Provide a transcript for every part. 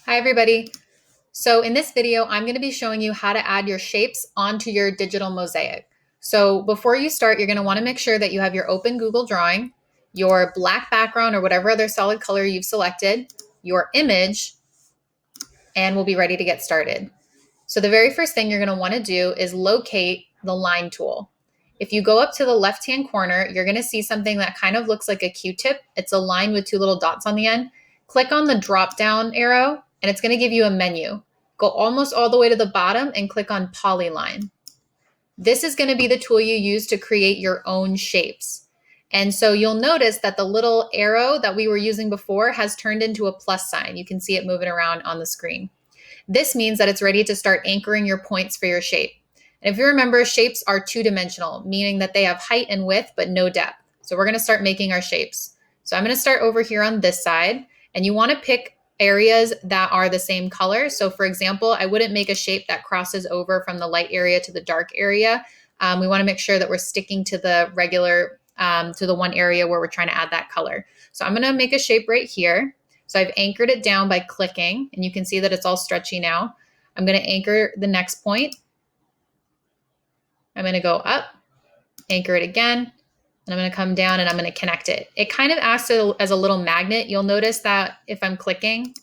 Hi everybody. So in this video, I'm going to be showing you how to add your shapes onto your digital mosaic. So before you start, you're going to want to make sure that you have your open Google Drawing, your black background or whatever other solid color you've selected, your image, and we'll be ready to get started. So the very first thing you're going to want to do is locate the line tool. If you go up to the left-hand corner, you're going to see something that kind of looks like a Q-tip. It's a line with two little dots on the end. Click on the drop-down arrow, and it's going to give you a menu. Go almost all the way to the bottom and click on Polyline. This is going to be the tool you use to create your own shapes. And so you'll notice that the little arrow that we were using before has turned into a plus sign. You can see it moving around on the screen. This means that it's ready to start anchoring your points for your shape. And if you remember, shapes are two-dimensional, meaning that they have height and width, but no depth. So we're going to start making our shapes. So I'm going to start over here on this side, and you want to pick areas that are the same color. So for example, I wouldn't make a shape that crosses over from the light area to the dark area. We want to make sure that we're sticking to the regular, to the one area where we're trying to add that color. So I'm going to make a shape right here. So I've anchored it down by clicking, and you can see that it's all stretchy now. I'm going to anchor the next point. I'm going to go up, anchor it again, and I'm going to come down and I'm going to connect it. It kind of acts as a little magnet. You'll notice that if I'm clicking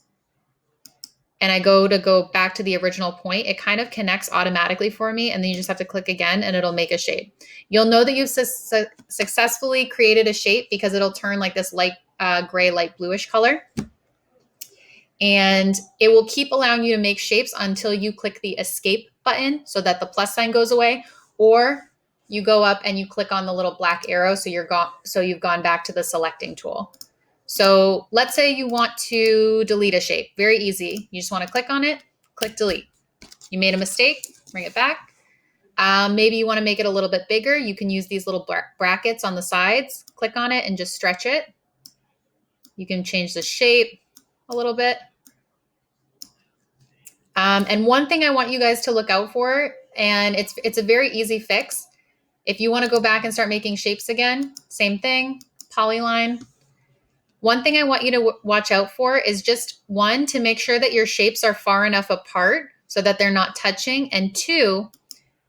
and I go back to the original point, it kind of connects automatically for me, and then you just have to click again and it'll make a shape. You'll know that you've successfully created a shape because it'll turn like this light gray, light bluish color. And it will keep allowing you to make shapes until you click the escape button so that the plus sign goes away, or you go up and you click on the little black arrow so you've gone back to the selecting tool. So let's say you want to delete a shape. Very easy. You just want to click on it, click delete. You made a mistake, bring it back. Maybe you want to make it a little bit bigger. You can use these little brackets on the sides. Click on it and just stretch it. You can change the shape a little bit. And one thing I want you guys to look out for, and it's a very easy fix. If you want to go back and start making shapes again, same thing, polyline. One thing I want you to watch out for is just one, to make sure that your shapes are far enough apart so that they're not touching. And two,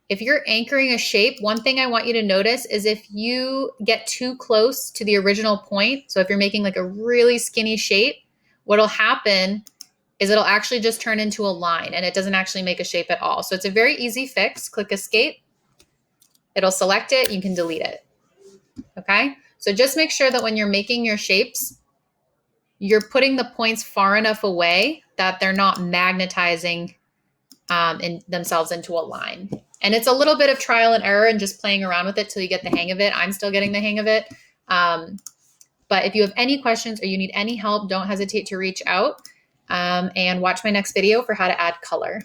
if you're anchoring a shape, one thing I want you to notice is if you get too close to the original point, so if you're making like a really skinny shape, what'll happen is it'll actually just turn into a line and it doesn't actually make a shape at all. So it's a very easy fix. Click escape. It'll select it. You can delete it. Okay? So just make sure that when you're making your shapes, you're putting the points far enough away that they're not magnetizing themselves into a line. And it's a little bit of trial and error and just playing around with it till you get the hang of it. I'm still getting the hang of it. But if you have any questions or you need any help, don't hesitate to reach out and watch my next video for how to add color.